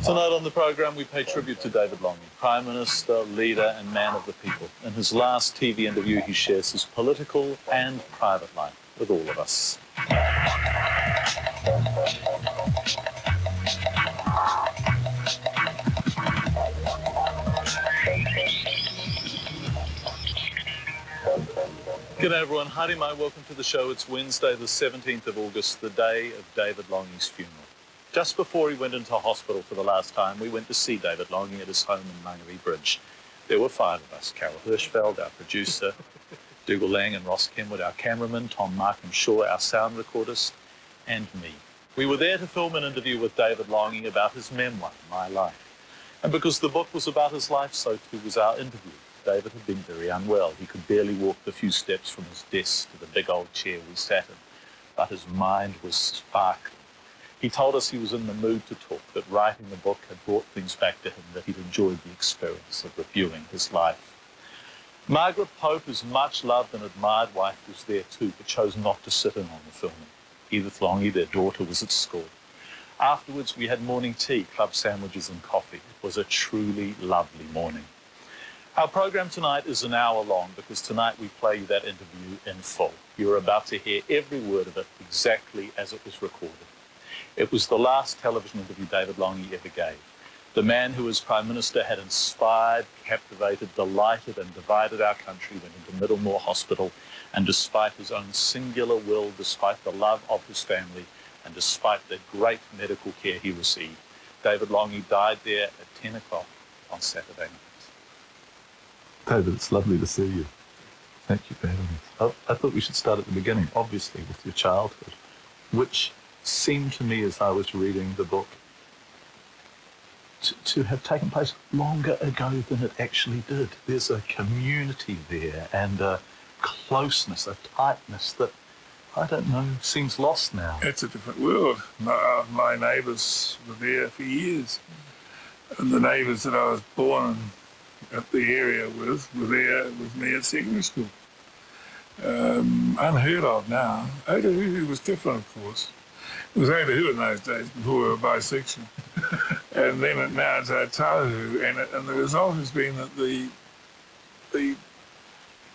Tonight on the programme, we pay tribute to David Lange, Prime Minister, leader and man of the people. In his last TV interview, he shares his political and private life with all of us. G'day everyone, Haere mai, welcome to the show. It's Wednesday the 17th of August, the day of David Lange's funeral. Just before he went into hospital for the last time, we went to see David Lange at his home in Lange Bridge. There were 5 of us: Carol Hirschfeld, our producer, Dougal Lange and Ross Kenwood, our cameraman, Tom Markham Shaw, our sound recordist, and me. We were there to film an interview with David Lange about his memoir, My Life. And because the book was about his life, so too was our interview. David had been very unwell. He could barely walk the few steps from his desk to the big old chair we sat in, but his mind was sparkling. He told us he was in the mood to talk, that writing the book had brought things back to him, that he'd enjoyed the experience of reviewing his life. Margaret Pope, his much-loved and admired wife, was there too, but chose not to sit in on the filming. Edith Lange, their daughter, was at school. Afterwards, we had morning tea, club sandwiches and coffee. It was a truly lovely morning. Our programme tonight is an hour long because tonight we play you that interview in full. You're about to hear every word of it exactly as it was recorded. It was the last television interview David Lange ever gave. The man who as Prime Minister had inspired, captivated, delighted and divided our country went into Middlemore Hospital, and despite his own singular will, despite the love of his family and despite the great medical care he received, David Lange died there at 10 o'clock on Saturday night. David, it's lovely to see you. Thank you for having me. I thought we should start at the beginning, obviously, with your childhood, which seemed to me as I was reading the book to have taken place longer ago than it actually did. There's a community there and a closeness, a tightness that, I don't know, seems lost now. It's a different world. My neighbours were there for years. And the neighbours that I was born at the area with were there with me at secondary school. Unheard of now. Otahuhu was different, of course. It was Otahuhu in those days before we were bisexual. And then now it's Otahuhu, and the result has been that the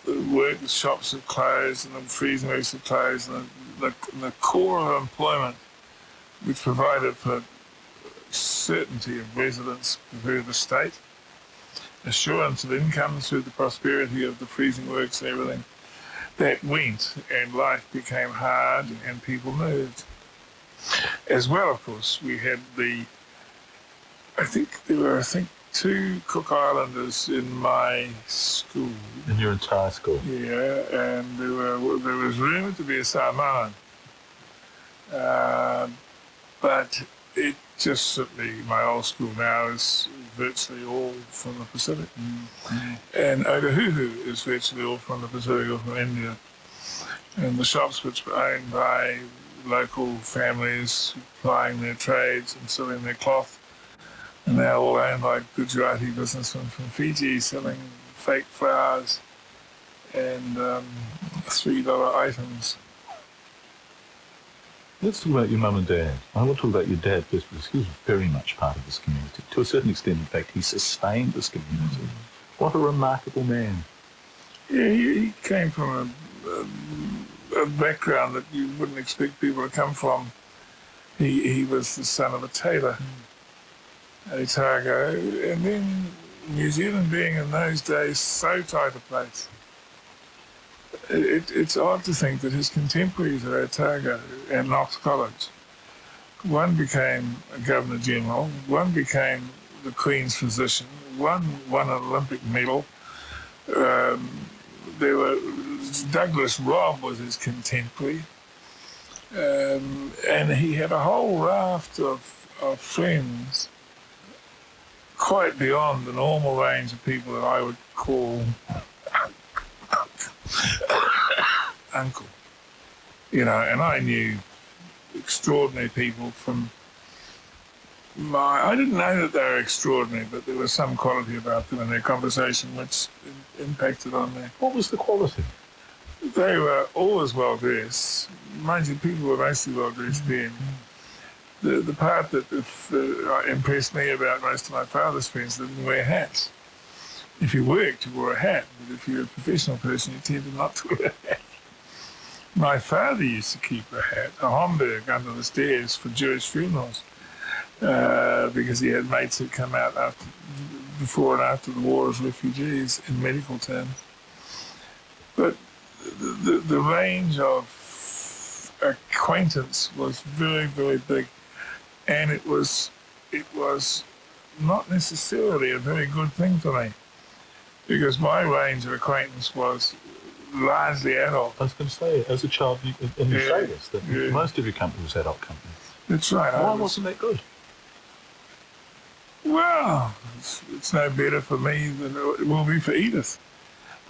workshops have closed and the freezing works have closed, and the core of employment which provided for certainty of residence through the state, assurance of income through the prosperity of the freezing works and everything, that went, and life became hard and people moved. As well, of course, we had there were 2 Cook Islanders in my school. In your entire school? Yeah, and there was rumoured to be a Samoan. But it just simply, my old school now is virtually all from the Pacific. And Otahuhu is virtually all from the Pacific or from India. And the shops which were owned by local families plying their trades and selling their cloth, and they're all owned by Gujarati businessmen from Fiji selling fake flowers and $3 items. Let's talk about your mum and dad. I want to talk about your dad first because he was very much part of this community. To a certain extent, in fact, he sustained this community. What a remarkable man. Yeah, he came from a background that you wouldn't expect people to come from. He was the son of a tailor, Otago, and then New Zealand being in those days so tight a place. It's odd to think that his contemporaries at Otago and Knox College, one became a Governor General, one became the Queen's physician, one won an Olympic medal. Douglas Robb was his contemporary, and he had a whole raft of friends quite beyond the normal range of people that I would call uncle. You know, and I knew extraordinary people from I didn't know that they were extraordinary, but there was some quality about them in their conversation which impacted on me. What was the quality? They were always well-dressed. Mind you, people were mostly well-dressed then. the part that impressed me about most of my father's friends, they didn't wear hats. If you worked, you wore a hat, but if you're a professional person, you tended not to wear a hat. My father used to keep a hat, a Homburg, under the stairs for Jewish funerals, because he had mates who come out before and after the war as refugees in medical terms. But the range of acquaintance was very, very big, and it was not necessarily a very good thing for me, because my range of acquaintance was largely adult. I was going to say, as a child, you say this, that most of your company was adult companies. That's right. Why wasn't that good? Well, it's no better for me than it will be for Edith.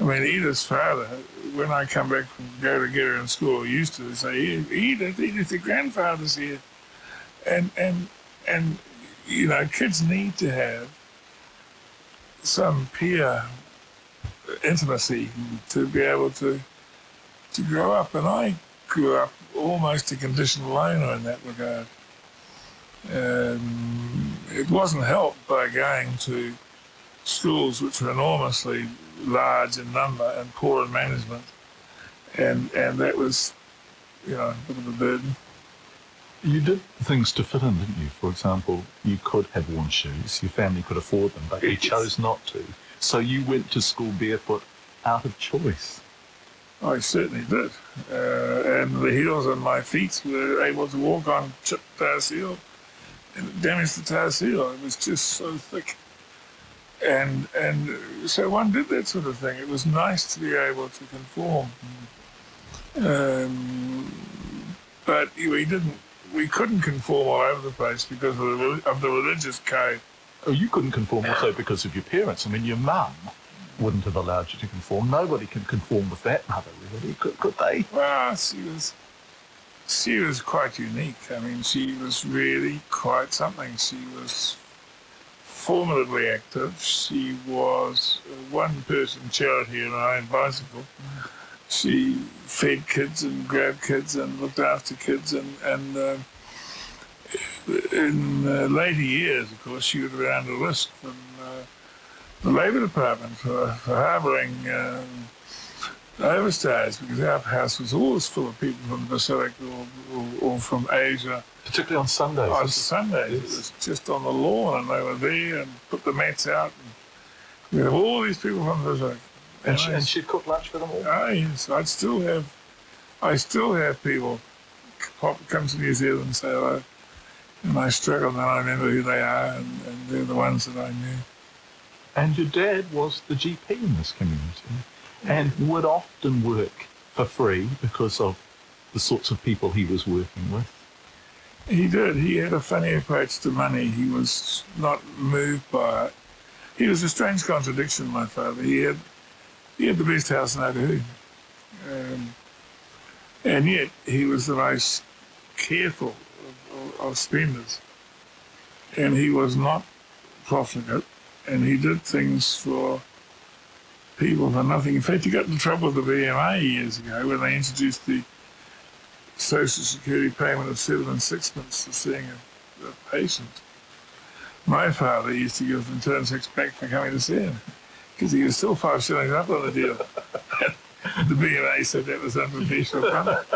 I mean, Edith's father, when I come back from go to get her in school, used to say, Edith, your grandfather's here. And you know, kids need to have some peer intimacy to be able to grow up. And I grew up almost a conditioned loner in that regard. It wasn't helped by going to schools which were enormously large in number and poor in management, and that was, you know, a bit of a burden. You did things to fit in, didn't you? For example, you could have worn shoes, your family could afford them, but you chose not to. So you went to school barefoot out of choice. I certainly did. And the heels on my feet were able to walk on chipped tar seal, and it damaged the tar seal. It was just so thick. And so one did that sort of thing. It was nice to be able to conform. But we couldn't conform all over the place because of the religious code. Oh, you couldn't conform also because of your parents. I mean, your mum wouldn't have allowed you to conform. Nobody can conform with that mother, really, could they? Well, she was quite unique. I mean, she was really quite something. She was formidably active. She was a one-person charity in her own bicycle. She fed kids and grabbed kids and looked after kids, and in later years, of course, she would have been under risk from the Labour Department for harbouring overstayers, because our house was always full of people from the Pacific or from Asia. Particularly on Sundays. On Sundays, yes. It was just on the lawn, and they were there and put the mats out. And we had all these people from the Pacific. And she'd cook lunch for them all? Oh, yes. I still have people come to New Zealand and say hello. And I struggle, and I remember who they are, and they're the ones that I knew. And your dad was the GP in this community, and would often work for free because of the sorts of people he was working with. He did. He had a funny approach to money. He was not moved by it. He was a strange contradiction, my father. He had the best house in Otahuhu. And yet he was the most careful of spenders. And he was not profligate, and he did things for people for nothing. In fact, he got in trouble with the BMA years ago when they introduced the Social Security payment of 7 and 6pence for seeing a patient. My father used to give them 2 and 6 back for coming to see him, because he was still 5 shillings up on the deal. The BMA said that was unprofessional conduct.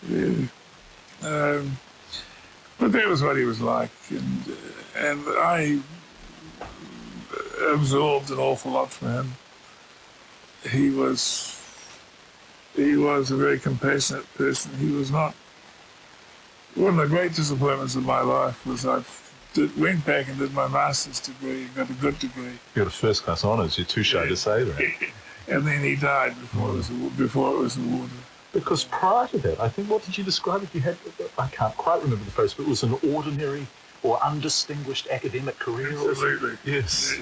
Yeah. But that was what he was like, and I absorbed an awful lot from him. He was a very compassionate person. He was not. One of the great disappointments of my life was I went back and did my master's degree and got a good degree. You got a first-class honours. You're too shy to say that. And then he died before it was awarded. Because prior to that, I think, what did you describe it? You had, I can't quite remember the phrase, but it was an ordinary or undistinguished academic career. Absolutely. Yes.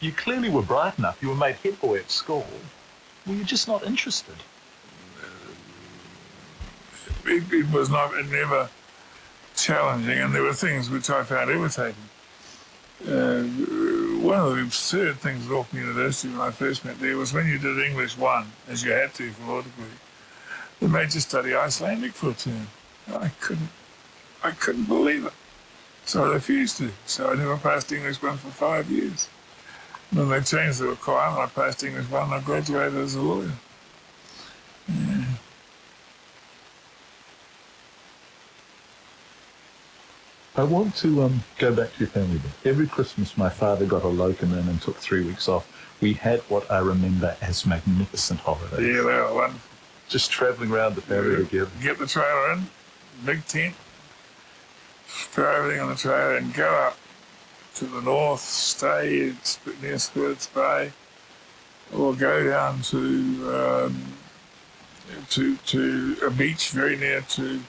You clearly were bright enough. You were made head boy at school. Were you just not interested? It was never challenging, and there were things which I found irritating. One of the absurd things at Auckland University when I first met there was when you did English 1, as you had to for law degree, they made you study Icelandic for a term. I couldn't I couldn't believe it. So I refused to. So I never passed English 1 for 5 years. Then they changed the requirement. I passed English 1 and I graduated as a lawyer. Yeah. I want to go back to your family bit. Every Christmas, my father got a locum in and took 3 weeks off. We had what I remember as magnificent holidays. Yeah, they were wonderful. Just travelling around the family together. Get the trailer in, big tent, throw everything on the trailer and go up to the north, stay near Spirits Bay, or go down to a beach very near to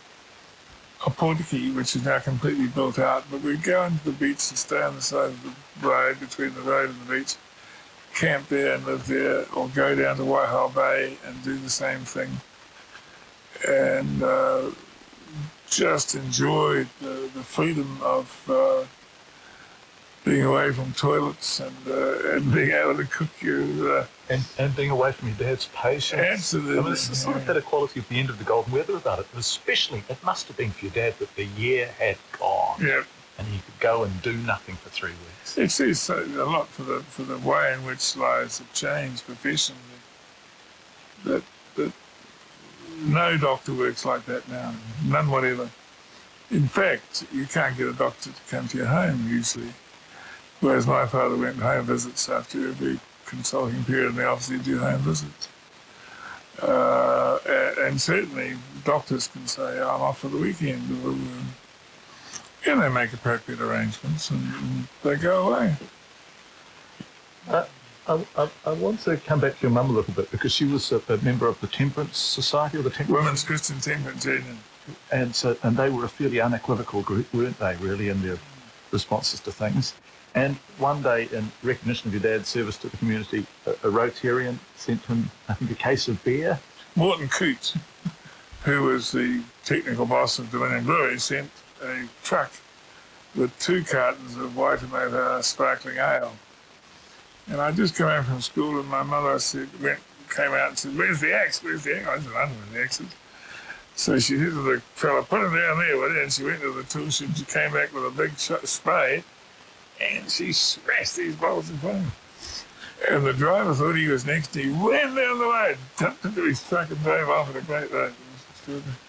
Opotiki, which is now completely built out. But we'd go into the beach and stay on the side of the road, between the road and the beach, camp there and live there, or go down to Waihao Bay and do the same thing. And just enjoyed the freedom of being away from toilets and being able to cook your... and being away from your dad's patients. Absolutely. I mean, it's the sort of that equality of the end of the golden weather about it. Especially, it must have been for your dad that the year had gone. Yeah. And he could go and do nothing for 3 weeks. It says a lot for the way in which lives have changed professionally. That no doctor works like that now. None whatever. In fact, you can't get a doctor to come to your home usually. Whereas my father went home visits after every consulting period in the office, he'd do home visits. And certainly doctors can say, I'm off for the weekend, or, and they make appropriate arrangements and they go away. I want to come back to your mum a little bit, because she was a member of the Temperance Society, or the Temperance... Women's Christian Temperance Union. And they were a fairly unequivocal group, weren't they, really, in their responses to things. And one day, in recognition of your dad's service to the community, a Rotarian sent him, I think, a case of beer. Morton Coote, who was the technical boss of Dominion Brewery, sent a truck with 2 cartons of Waitemota sparkling ale. And I just come out from school, and my mother came out and said, "Where's the axe? Where's the axe?" I said, "I don't know where the axe is." So she said to the fella, "Put him down there with it." And she went to the tool shed, and she came back with a big spade, and she smashed these bottles in front of him. And the driver thought he was next, and he ran down the road, jumped into his truck and drove off at a great rate. It was extraordinary.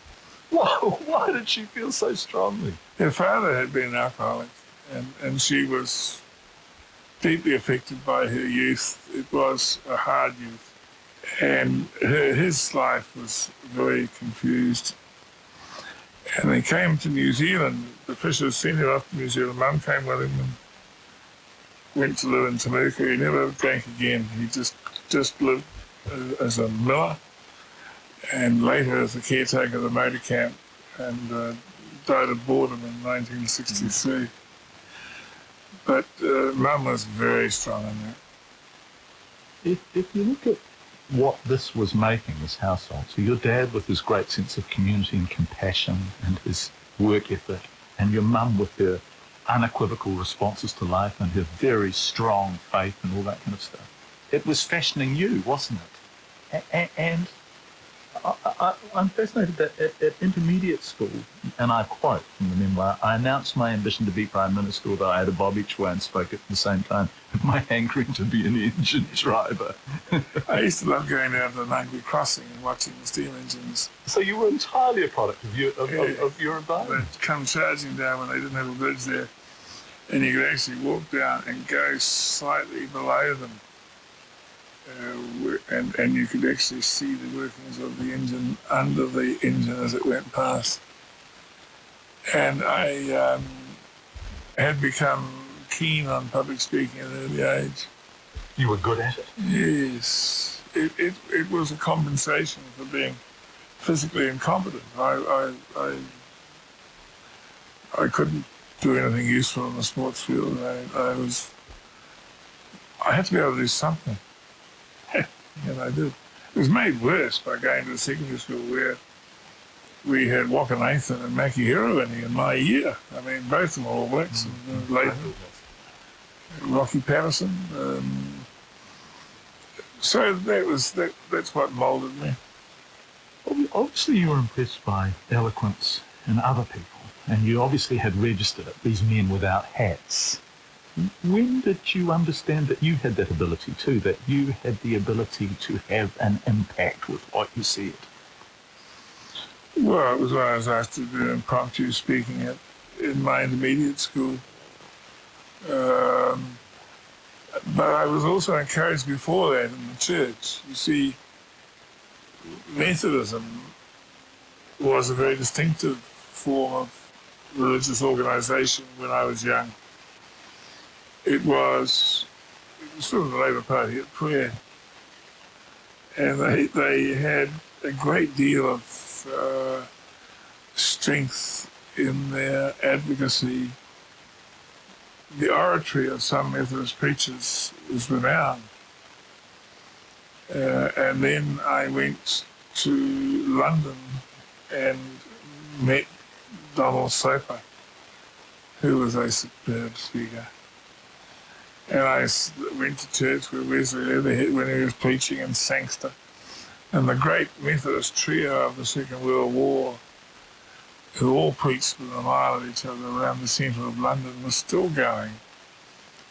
Why did she feel so strongly? Her father had been an alcoholic, and she was deeply affected by her youth. It was a hard youth. And his life was very confused. And they came to New Zealand. The Fishers sent him off to New Zealand. Mum came with him and went to live in Temuka. He never drank again. He just lived as a miller, and later as the caretaker of the motor camp, and died of boredom in 1963. But Mum was very strong in that. If you look at what this was making, this household, so your dad with his great sense of community and compassion and his work ethic, and your mum with her unequivocal responses to life and her very strong faith and all that kind of stuff, it was fashioning you, wasn't it? And I'm fascinated that at intermediate school, and I quote from the memoir, "I announced my ambition to be Prime Minister, although I had a bob each way and spoke at the same time of my hankering to be an engine driver." I used to love going down to the Lange crossing and watching the steam engines. So you were entirely a product of your environment. They'd come charging down when they didn't have a bridge there, and you could actually walk down and go slightly below them. And you could actually see the workings of the engine under the engine as it went past. And I had become keen on public speaking at an early age. You were good at it? Yes. It was a compensation for being physically incompetent. I couldn't do anything useful in the sports field. I had to be able to do something. And I did. It was made worse by going to secondary school where we had Walker Nathan and Mackie Hiruini in my year. I mean, both of them were all blacks. And later, Rocky Patterson. So that's what moulded me. Obviously, you were impressed by eloquence in other people. and you obviously had registered it, these men without hats. When did you understand that you had that ability too, that you had the ability to have an impact with what you said? Well, it was when I was asked to do impromptu speaking in my intermediate school. But I was also encouraged before that in the church. You see, Methodism was a very distinctive form of religious organization when I was young. It was sort of the Labour Party at prayer. And they had a great deal of strength in their advocacy. The oratory of some Methodist preachers was renowned. And then I went to London and met Donald Soper, who was a superb speaker. And I went to church with Wesley Leatherhead when he was preaching in Sangster. And the great Methodist trio of the Second World War, who all preached within a mile of each other around the centre of London, was still going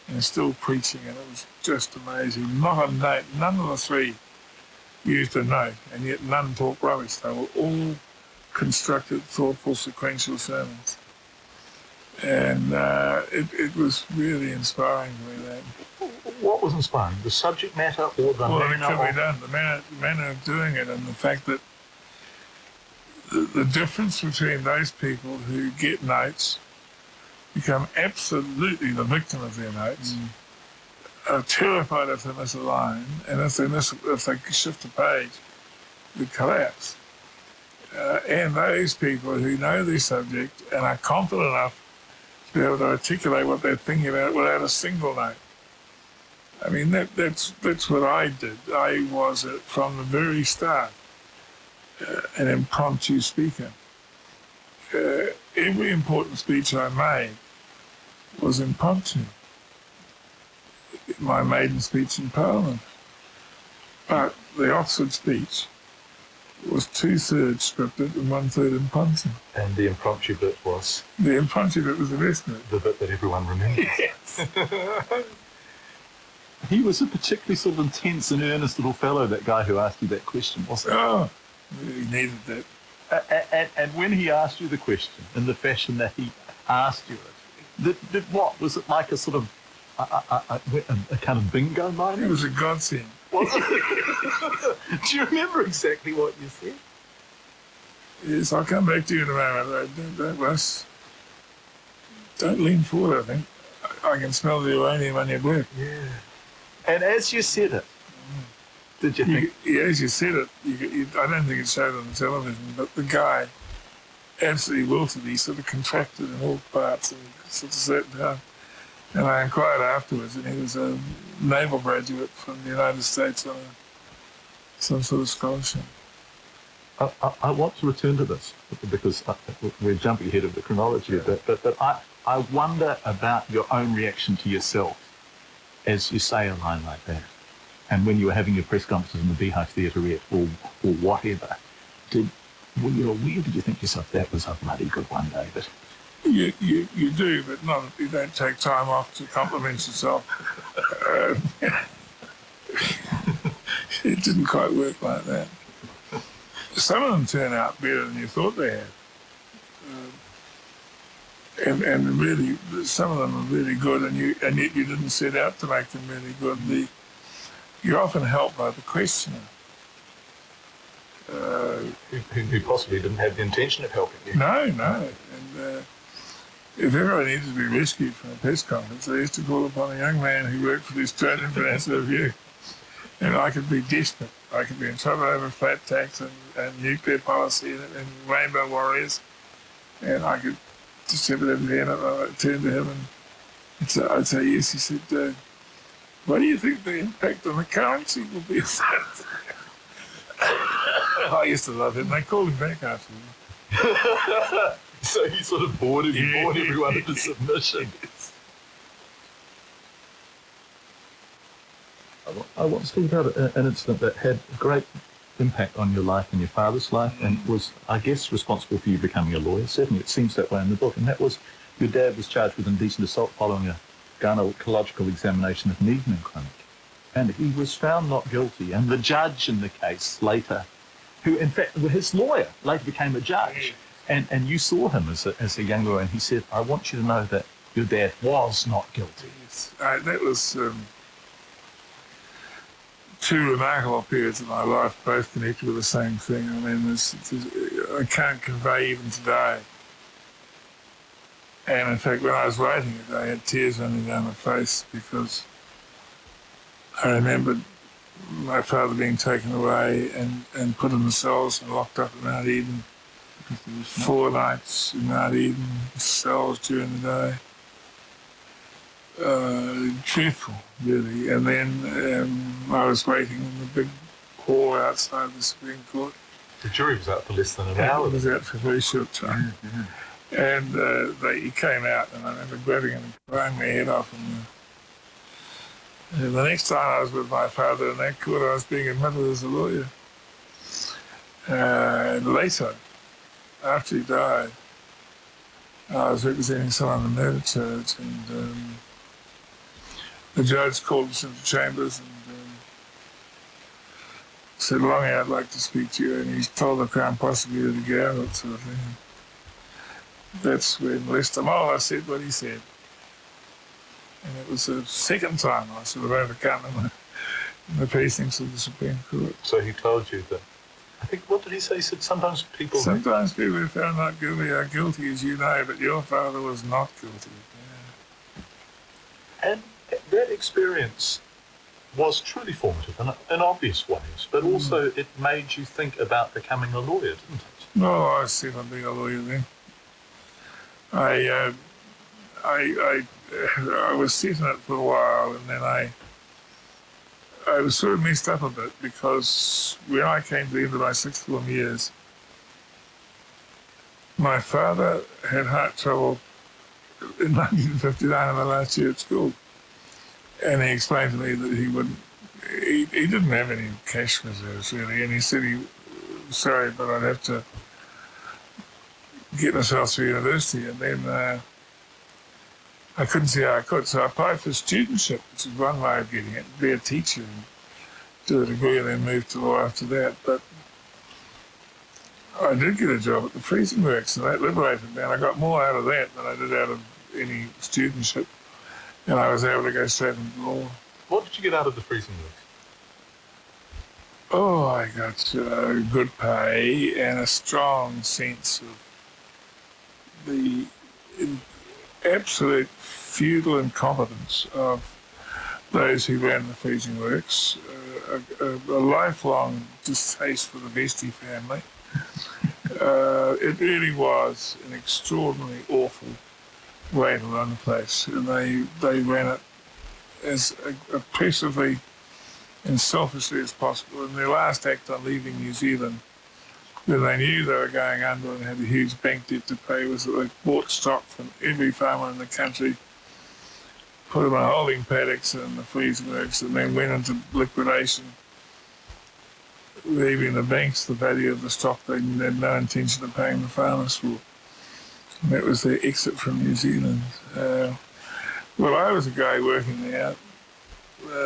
and still preaching, and it was just amazing. Not a note, none of the three used a note, and yet none talked rubbish. They were all constructed, thoughtful, sequential sermons. And it was really inspiring to me, that. What was inspiring? The subject matter or the Well, manner? it could be done. The manner of doing it, and the fact that the difference between those people who get notes, become absolutely the victim of their notes, are terrified if they miss a line, and if they shift a page, they collapse. And those people who know their subject and are confident enough to be able to articulate what they're thinking about without a single note. I mean, that's what I did. I was, from the very start, an impromptu speaker. Every important speech I made was impromptu. My maiden speech in Parliament. But the Oxford speech was 2/3 scripted and 1/3 impromptu. And the impromptu bit was? The impromptu bit was the best bit. The bit that everyone remembers. Yes. He was a particularly sort of intense and earnest little fellow, that guy who asked you that question, wasn't he? Oh, he needed that. And when he asked you the question in the fashion that he asked you it, what? Was it like a sort of a kind of bingo moment? It was a godsend. Was it? Do you remember exactly what you said? Yes, I'll come back to you in a moment. Don't rush. Don't lean forward, I think. I can smell the uranium on your breath. Yeah. And as you said it, did you think? As you said it, I don't think it showed on the television, but the guy absolutely wilted. He sort of contracted in all parts and sort of sat down. And I inquired afterwards, and he was a naval graduate from the United States on some sort of scholarship. I want to return to this because we're jumping ahead of the chronology a bit, but I wonder about your own reaction to yourself as you say a line like that. And when you were having your press conferences in the Beehive Theatre or whatever, when you were aware, did you think to yourself, that was a bloody good one, David? You do, but not if you don't take time off to compliment yourself. It didn't quite work like that. Some of them turn out better than you thought they had. And really, some of them are really good, and yet you didn't set out to make them really good. You're often helped by the questioner. Who possibly didn't have the intention of helping you. No. And if ever I needed to be rescued from a press conference, I used to call upon a young man who worked for the Australian Financial Review. And I could be desperate. I could be in trouble over flat tax and nuclear policy and Rainbow Warriors. And I could just have it over there, and I'd turn to him and I'd say, yes. He said, what do you think the impact on the currency will be? I used to love him. They called him back afterwards. So he sort of bored everyone into submission. I want to talk about an incident that had great impact on your life and your father's life, and was, I guess, responsible for you becoming a lawyer. Certainly it seems that way in the book. And that was, your dad was charged with indecent assault following a gynecological examination at an evening clinic. And he was found not guilty. And the judge in the case later, who in fact, his lawyer later became a judge. And you saw him as a young lawyer, and he said, I want you to know that your dad was not guilty. Yes. That was two remarkable periods of my life, both connected with the same thing. I mean, I can't convey even today. And in fact, when I was writing it, I had tears running down my face because I remembered my father being taken away and put in the cells and locked up in Mount Eden. 4 nights in Mount Eden, cells during the day. Dreadful, really. And then I was waiting in the big hall outside the Supreme Court. The jury was out for less than an hour. It was out for a very short time. And he came out, and I remember grabbing him and crying my head off. And the next time I was with my father in that court, I was being admitted as a lawyer. And later, after he died, I was representing someone in the murder charge, and the judge called us into chambers and said, Lange, I'd like to speak to you. And he told the Crown prosecutor to get out of it, sort of thing. That's when Lester Moller said what he said. And it was the second time I sort of overcome in the precincts of the Supreme Court. So he told you that, I think, what did he say? He said sometimes people who are found not guilty are guilty, as you know, but your father was not guilty. Yeah. And that experience was truly formative in obvious ways, but also it made you think about becoming a lawyer, didn't it? No, I said I'd be a lawyer then. I was set in it for a while, and then I was sort of messed up a bit because when I came to the end of my sixth form years, my father had heart trouble in 1959 in my last year at school. And he explained to me that he didn't have any cash reserves really, and he said sorry, but I'd have to get myself through university. And then I couldn't see how I could, so I applied for studentship, which is one way of getting it, be a teacher and do a degree and then move to law after that. But I did get a job at the freezing works, and that liberated me, and I got more out of that than I did out of any studentship, and I was able to go straight into law. What did you get out of the freezing works? Oh, I got good pay and a strong sense of the absolute feudal incompetence of those who ran the freezing works, a lifelong distaste for the Vesti family. It really was an extraordinarily awful way to run the place, and they ran it as oppressively and selfishly as possible. And their last act on leaving New Zealand, when they knew they were going under and had a huge bank debt to pay, was that they bought stock from every farmer in the country, put them in holding paddocks and the freezing works, and then went into liquidation, leaving the banks the value of the stock they had no intention of paying the farmers for. And that was their exit from New Zealand. Well, I was a guy working there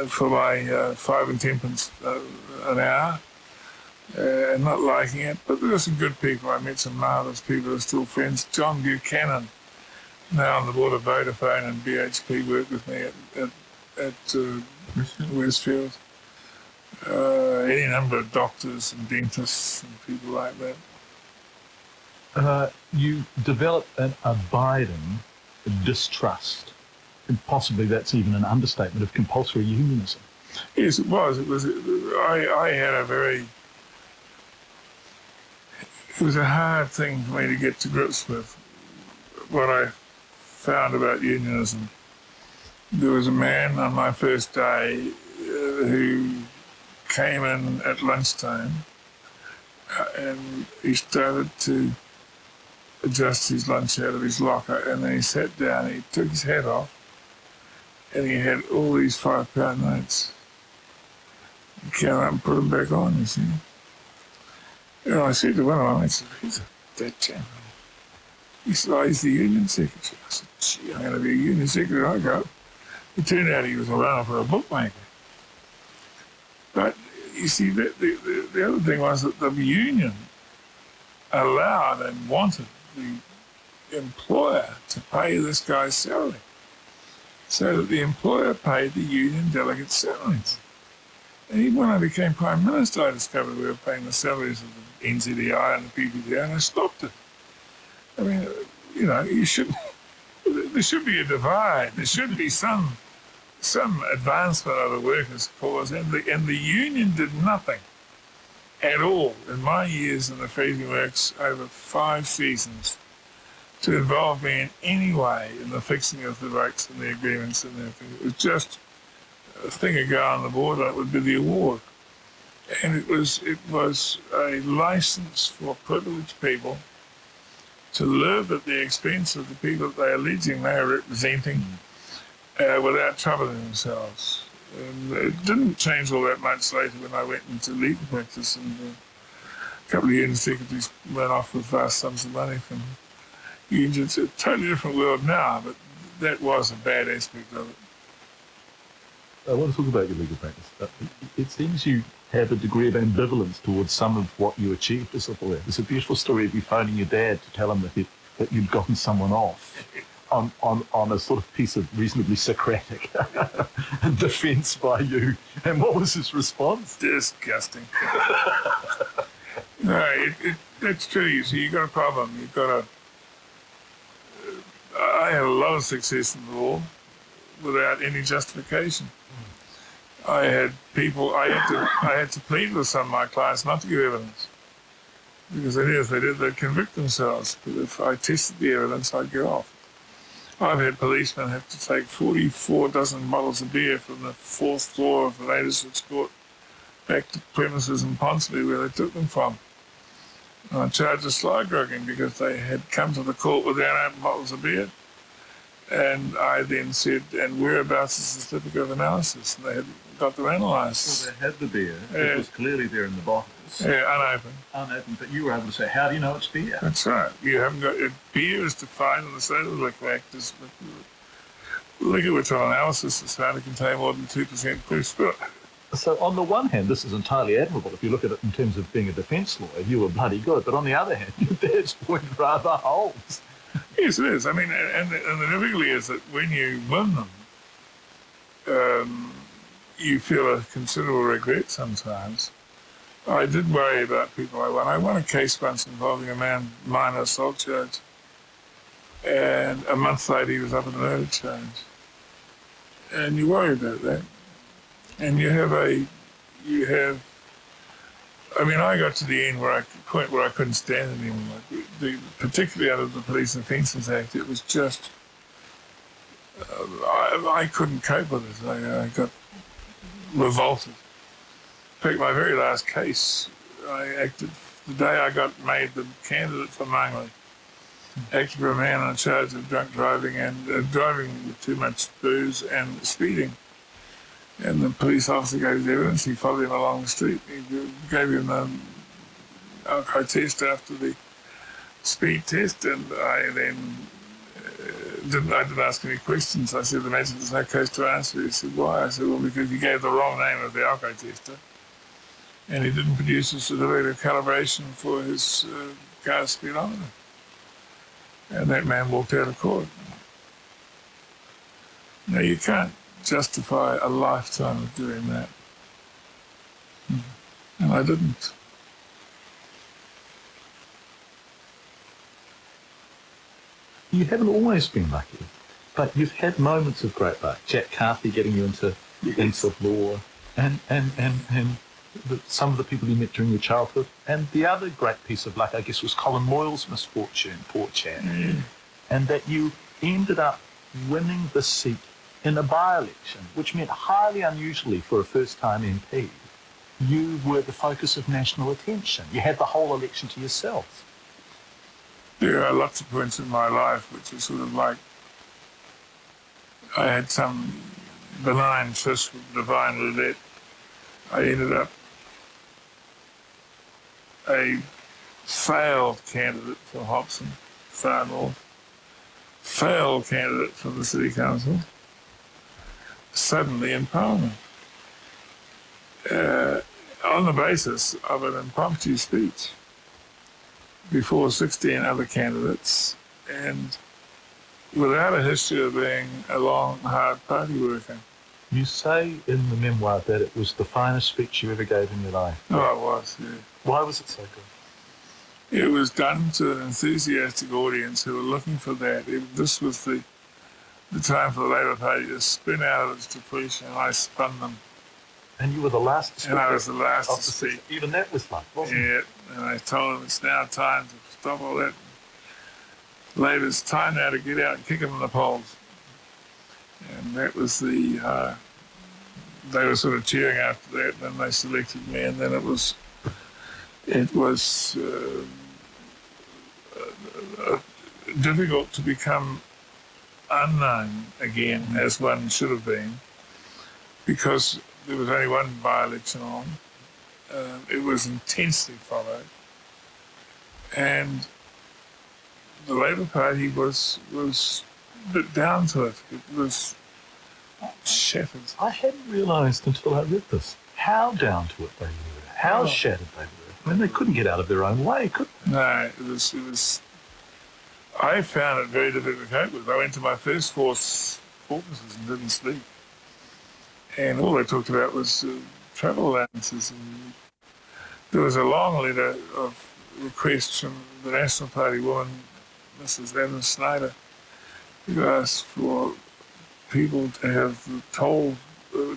for my 5 and 10 pence an hour, and not liking it, but there were some good people. I met some marvellous people who are still friends. John Buchanan, now on the board of Vodafone and BHP, worked with me at Westfield. Any number of doctors and dentists and people like that. You developed an abiding distrust, and possibly that's even an understatement, of compulsory unionism. Yes, it was. I had a very... It was a hard thing for me to get to grips with. What I found about unionism, there was a man on my first day who came in at lunchtime and he started to adjust his lunch out of his locker, and then he sat down, he took his hat off, and he had all these £5 notes. He came up and put them back on, you see. And I said to one of my mates, who's that chap? He said, oh, he's the union secretary. I said, gee, I'm going to be a union secretary. I go. It turned out he was a runner for a bookmaker. But you see, the other thing was that the union allowed and wanted the employer to pay this guy's salary, so that the employer paid the union delegates' salaries. And even when I became Prime Minister, I discovered we were paying the salaries of the NZDI and the PPDI, and I stopped it. I mean, you know, there should be a divide. There should be some advancement of the workers' cause, and the union did nothing at all in my years in the Freezing Works over 5 seasons to involve me in any way in the fixing of the rates and the agreements and everything. It was just a thing to go on the board, and it would be the award. And it was a license for privileged people to live at the expense of the people that they're alleging they're representing without troubling themselves. And it didn't change all that much later when I went into legal practice, and a couple of union secretaries went off with vast sums of money from unions. It's a totally different world now, but that was a bad aspect of it. I want to talk about your legal practice. It seems you have a degree of ambivalence towards some of what you achieved as a lawyer. There's a beautiful story of you phoning your dad to tell him that you'd gotten someone off on a sort of piece of reasonably Socratic defence by you. And what was his response? Disgusting. No, that's true. You see, you've got a problem. You've got I had a lot of success in the law without any justification. I had to plead with some of my clients not to give evidence, because I knew if they did, they'd convict themselves. But if I tested the evidence, I'd get off. I've had policemen have to take 44 dozen bottles of beer from the 4th floor of the Magistrates Court back to premises in Ponsonby where they took them from. And I charged a slide grogging because they had come to the court with their own bottles of beer. And I then said, and whereabouts is the certificate of analysis? And they had got them analysed. Well, they had the beer. It was clearly there in the bottles. Yeah, unopened. Unopened, but you were able to say, how do you know it's beer? That's right. You haven't got beer is defined in the State of the Liquor Act as liquor which on analysis is found to contain more than 2% proof spirit. So on the one hand, this is entirely admirable. If you look at it in terms of being a defence lawyer, you were bloody good. But on the other hand, your dad's point rather holds. Yes, it is. I mean, and the difficulty is that when you win them, you feel a considerable regret sometimes. I did worry about people I won. I won a case once involving a minor assault charge, and a month later he was up on a murder charge. And you worry about that. And I mean, I got to the point where I couldn't stand it anymore. Particularly under the Police Offences Act, it was just, I couldn't cope with it. I got revolted. In fact, my very last case, I acted, the day I got made the candidate for Lange, acted for a man on a charge of drunk driving and driving with too much booze and speeding. And the police officer gave his evidence. He followed him along the street. He gave him the alcohol test after the speed test, and I then didn't ask any questions. I said, imagine there's no case to answer. He said, why? I said, well, because he gave the wrong name of the alcohol tester, and he didn't produce a certificate of calibration for his car's speedometer. And that man walked out of court. Now, you can't justify a lifetime of doing that. And I didn't. You haven't always been lucky, but you've had moments of great luck. Jack Carthy getting you into law, and some of the people you met during your childhood. And the other great piece of luck, I guess, was Colin Moyle's misfortune, poor chap. And that you ended up winning the seat in a by-election, which meant highly unusually for a first-time MP, you were the focus of national attention. You had the whole election to yourself. There are lots of points in my life which are sort of like I had some benign cyst with divine roulette. I ended up a failed candidate for Hobson, far north, failed candidate for the City Council, suddenly in Parliament. On the basis of an impromptu speech before 16 other candidates and without a history of being a long, hard party worker. You say in the memoir that it was the finest speech you ever gave in your life. Oh, it was, yeah. Why was it so good? It was done to an enthusiastic audience who were looking for that. This was the time for the Labour Party to spin out of its depletion, and I spun them. And you were the last to speak. And I was the last to speak. Even that was like, wasn't it? Yeah, and I told them it's now time to stop all that. Labour's time now to get out and kick them in the polls. And that was they were sort of cheering after that, and then they selected me, and then it was difficult to become unknown again, as one should have been, because there was only one by-election on. It was intensely followed, and the Labour Party was a bit down to it. It was shattered. I hadn't realised until I read this how down to it they were, how shattered they were. I mean, they couldn't get out of their own way, could they? No, it was. I found it very difficult to cope with. I went to my first four caucuses and didn't sleep, and all they talked about was travel allowances. And there was a long letter of requests from the National Party woman, Mrs. Evans Snyder, who asked for people to have the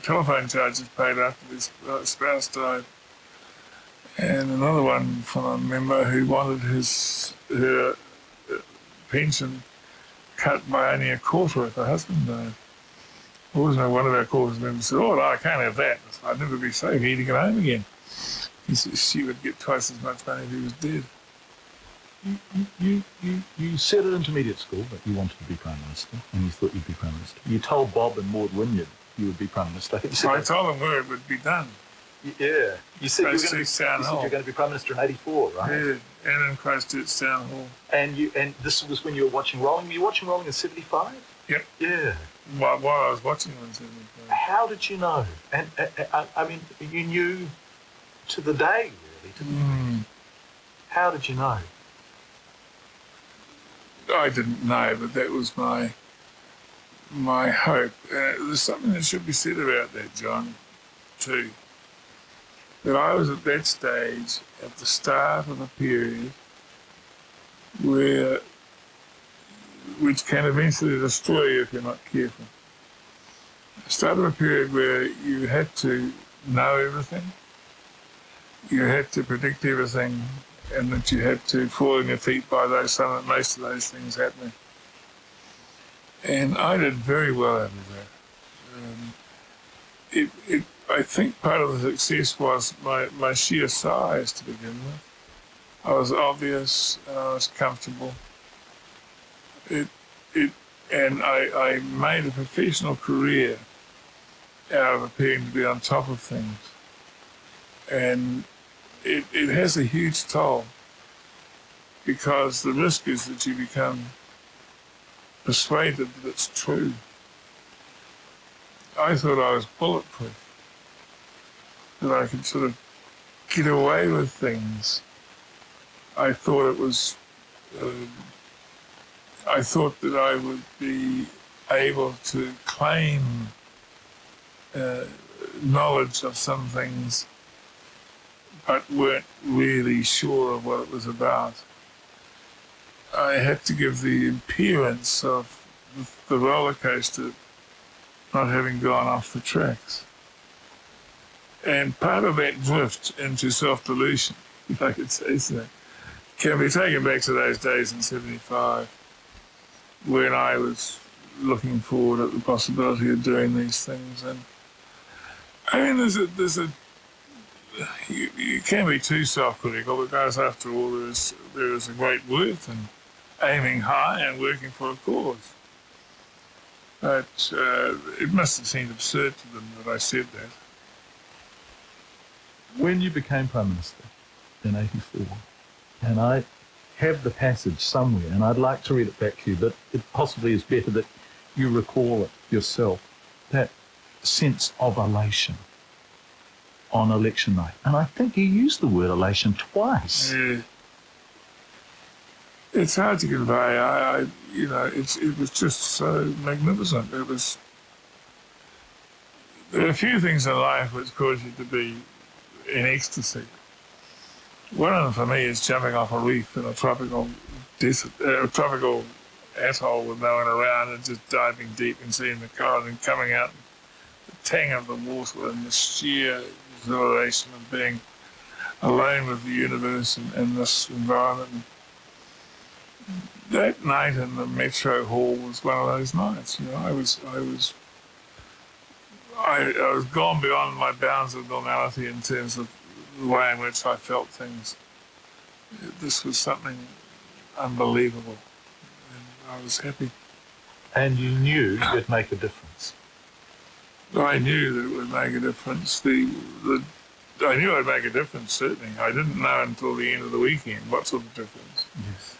telephone charges paid after their spouse died. And another one from a member who wanted her pension cut by only a quarter if her husband died. Also, one of our caucus members said, "Oh, no, I can't have that. I'd never be safe eating at home again." He said she would get twice as much money if he was dead. You said at intermediate school that you wanted to be Prime Minister, and you thought you'd be Prime Minister. You told Bob and Maud Wynyard you would be Prime Minister. I told them where it would be done. Yeah. You said you were going to be Prime Minister in '84, right? Yeah, and in Christchurch Town Hall. And this was when you were watching Rolling. Were you watching Rolling in '75? Yep. Yeah. While I was watching them in '75. How did you know? And I mean, you knew to the day, really. How did you know? I didn't know, but that was my hope. There's something that should be said about that, John, too. That I was at that stage, at the start of a period which can eventually destroy you if you're not careful. The start of a period where you had to know everything, you had to predict everything, and that you had to fall on your feet by most of those things happening. And I did very well out of that. I think part of the success was my sheer size to begin with. I was obvious, and I was comfortable. And I made a professional career out of appearing to be on top of things. And it has a huge toll, because the risk is that you become persuaded that it's true. I thought I was bulletproof, that I could sort of get away with things. I thought that I would be able to claim knowledge of some things, but weren't really sure of what it was about. I had to give the appearance of the roller coaster not having gone off the tracks. And part of that drift into self-delusion, if I could say so, can be taken back to those days in '75 when I was looking forward at the possibility of doing these things. And I mean, you can be too self-critical, because after all, there is a great worth in aiming high and working for a cause. But it must have seemed absurd to them that I said that. When you became Prime Minister in '84, And I have the passage somewhere, and I'd like to read it back to you, but it possibly is better that you recall it yourself, that sense of elation on election night. And I think you used the word elation twice. Yeah. It's hard to convey. It was just so magnificent. There are a few things in life which cause you to be in ecstasy. One of them for me is jumping off a reef in a tropical atoll with no one around and just diving deep and seeing the coral and coming out, the tang of the water and the sheer exhilaration of being alone with the universe in this environment. That night in the Metro Hall was one of those nights. I was gone beyond my bounds of normality in terms of the way in which I felt things. This was something unbelievable, and I was happy. And you knew you'd make a difference. I knew that it would make a difference. I knew I'd make a difference, certainly. I didn't know until the end of the weekend what sort of difference. Yes.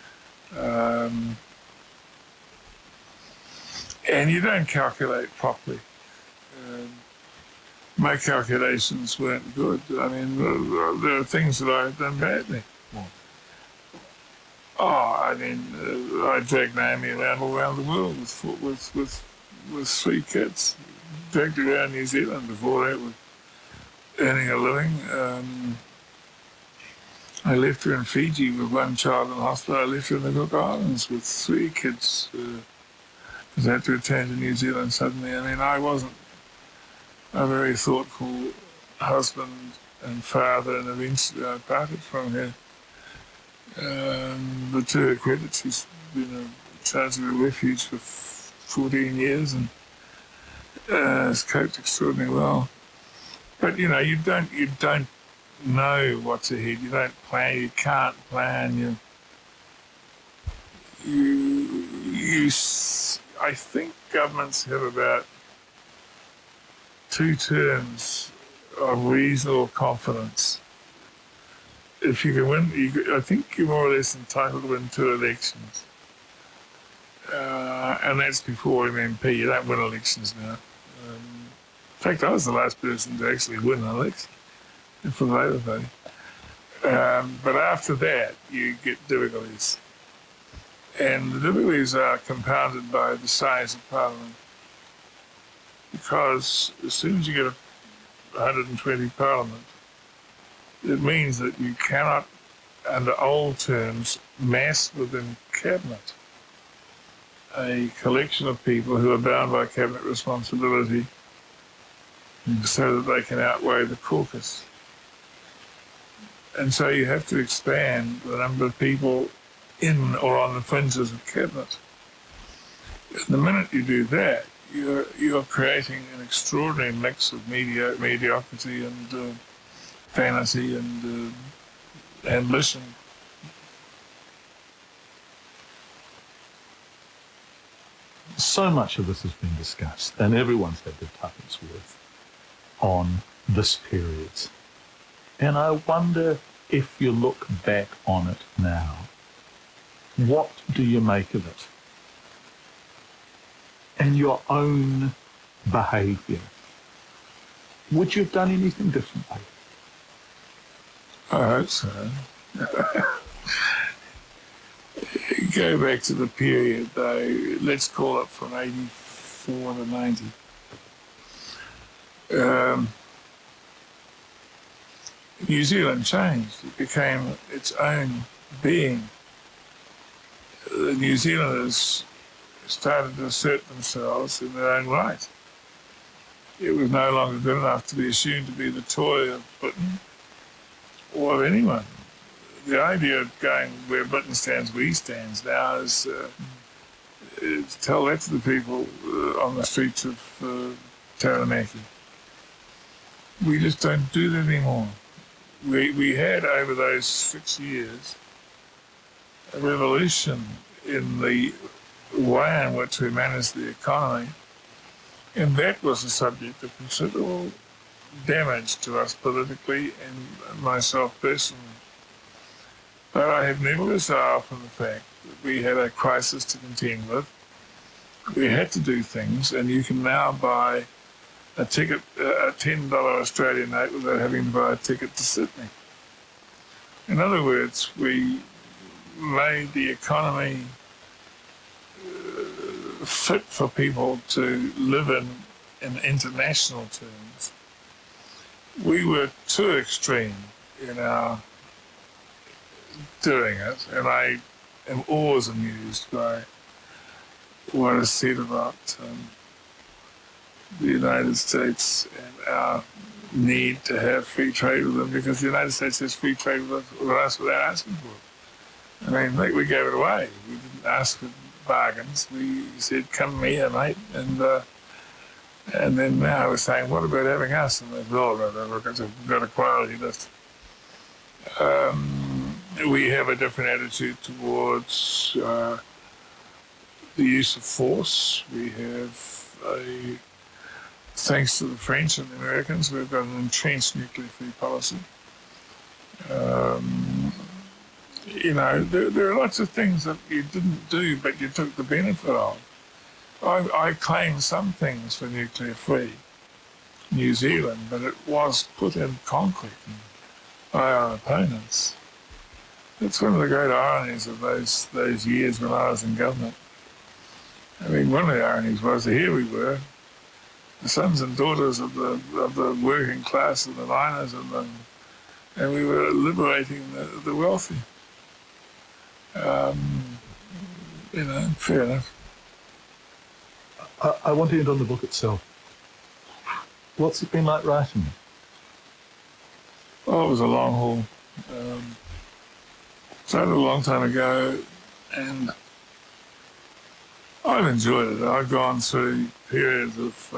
And you don't calculate properly. My calculations weren't good. I mean, there are things that I've done badly. I dragged Naomi around all around the world with 3 kids. Dragged her around New Zealand before that with earning a living. I left her in Fiji with 1 child in the hospital. I left her in the Cook Islands with 3 kids. Because I had to return to New Zealand suddenly. I mean, I wasn't a very thoughtful husband and father, and eventually I parted from her. But to her credit, she's been a charge of a refuge for 14 years and has coped extraordinarily well. But you don't know what's ahead. You don't plan. You can't plan. I think governments have about 2 terms of reasonable confidence. If you can win, I think you're more or less entitled to win 2 elections. And that's before MP. You don't win elections now. In fact, I was the last person to actually win an election for the Labour Party. But after that, you get difficulties. And the difficulties are compounded by the size of Parliament. Because as soon as you get 120 Parliament, it means that you cannot, under old terms, mass within Cabinet a collection of people who are bound by Cabinet responsibility so that they can outweigh the caucus. And so you have to expand the number of people in or on the fringes of Cabinet. And the minute you do that, you're creating an extraordinary mix of mediocrity and fantasy and ambition. So much of this has been discussed, and everyone's had their tuppence worth on this period. And I wonder, if you look back on it now, what do you make of it? And your own behaviour. Would you have done anything differently? I hope so. Go back to the period, though. Let's call it from 84 to 90. New Zealand changed. It became its own being. The New Zealanders started to assert themselves in their own right. It was no longer good enough to be assumed to be the toy of Britain or of anyone. The idea of going where Britain stands, we stand now is tell that to the people on the streets of Taranaki. We just don't do that anymore. We had, over those 6 years, a revolution in the way in which we managed the economy, and that was a subject of considerable damage to us politically and myself personally. But I have never resolved from the fact that we had a crisis to contend with. We had to do things, and you can now buy a ticket, a $10 Australian note, without having to buy a ticket to Sydney. In other words, we made the economy fit for people to live in international terms. We were too extreme in our doing it, and I am always amused by what is said about the United States and our need to have free trade with them, because the United States has free trade with us without asking for it. I mean, we gave it away. We didn't ask for bargains. We said, come here, mate. And then now we're saying, what about having us? And they said, oh, no, look, we've got a quality list. We have a different attitude towards the use of force. We have thanks to the French and the Americans, we've got an entrenched nuclear-free policy. You know, there are lots of things that you didn't do, but you took the benefit of. I claim some things for nuclear-free New Zealand, but it was put in concrete by our opponents. That's one of the great ironies of those years when I was in government. I mean, one of the ironies was that here we were, the sons and daughters of the working class and the miners, and we were liberating the wealthy. You know, fair enough. I want to end on the book itself. What's it been like writing it? Oh, it was a long haul. Started a long time ago, and I've enjoyed it. I've gone through periods of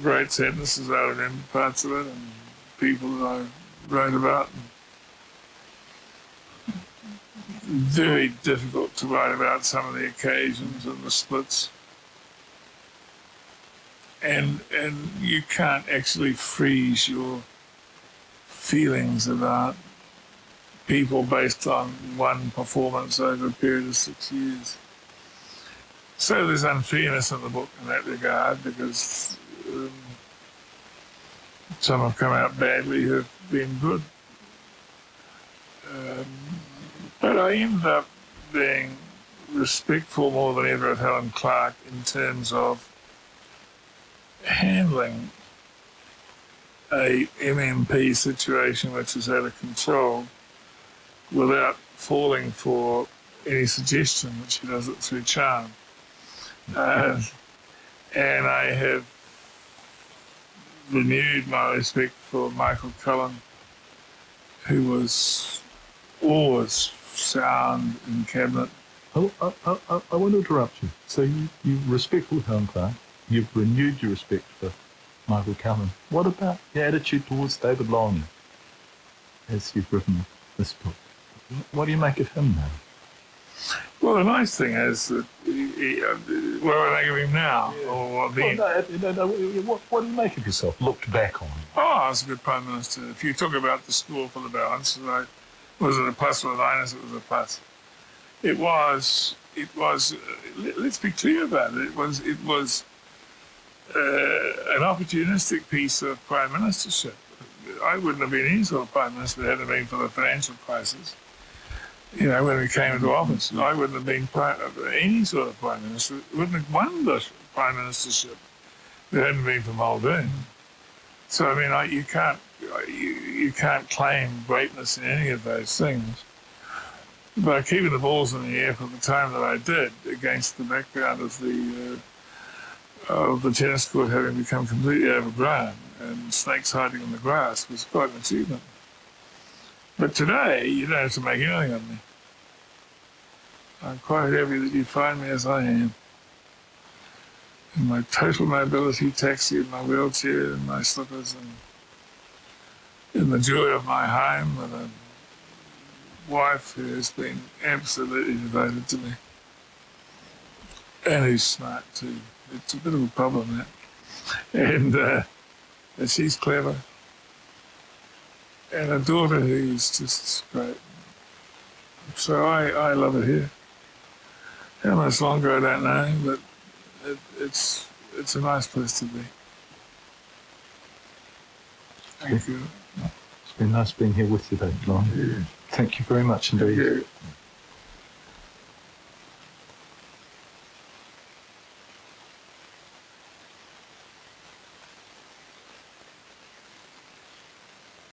great sadnesses. I remember parts of it, and people that I wrote about. Very difficult to write about some of the occasions and the splits. And you can't actually freeze your feelings about people based on one performance over a period of 6 years. So there's unfairness in the book in that regard, because some have come out badly who have been good. But I ended up being respectful more than ever of Helen Clark in terms of handling a MMP situation which is out of control without falling for any suggestion that she does it through charm. And I have renewed my respect for Michael Cullen, who was always sound in cabinet. I want to interrupt you. So you respectful Helen Clark, you've renewed your respect for Michael Cullen. What about your attitude towards David Lange, as you've written this book? What do you make of him now? Well, the nice thing is that what do I make of him now? Yeah. Or what then? What do you make of yourself, looked back on? Oh, I was a good Prime Minister. If you talk about the score for the balance, was it a plus or a minus? It was a plus. It was. Let's be clear about it. It was an opportunistic piece of prime ministership. I wouldn't have been any sort of prime minister if it hadn't been for the financial crisis. You know, when we came into office, I wouldn't have been any sort of prime minister. Wouldn't have won the prime ministership if it hadn't been for Muldoon. So I mean, you can't claim greatness in any of those things. But keeping the balls in the air for the time that I did, against the background of the tennis court having become completely overgrown and snakes hiding in the grass, was quite an achievement. But today, you don't have to make anything of me. I'm quite happy that you find me as I am. In my total mobility taxi, in my wheelchair, in my slippers, and in the joy of my home with a wife who has been absolutely devoted to me. And who's smart too. It's a bit of a problem, that. And she's clever. And a daughter who's just great. So I love it here. How much longer, I don't know, but it's a nice place to be. Thank you. It's been nice being here with you, David Lange. Thank you very much indeed. Thank you.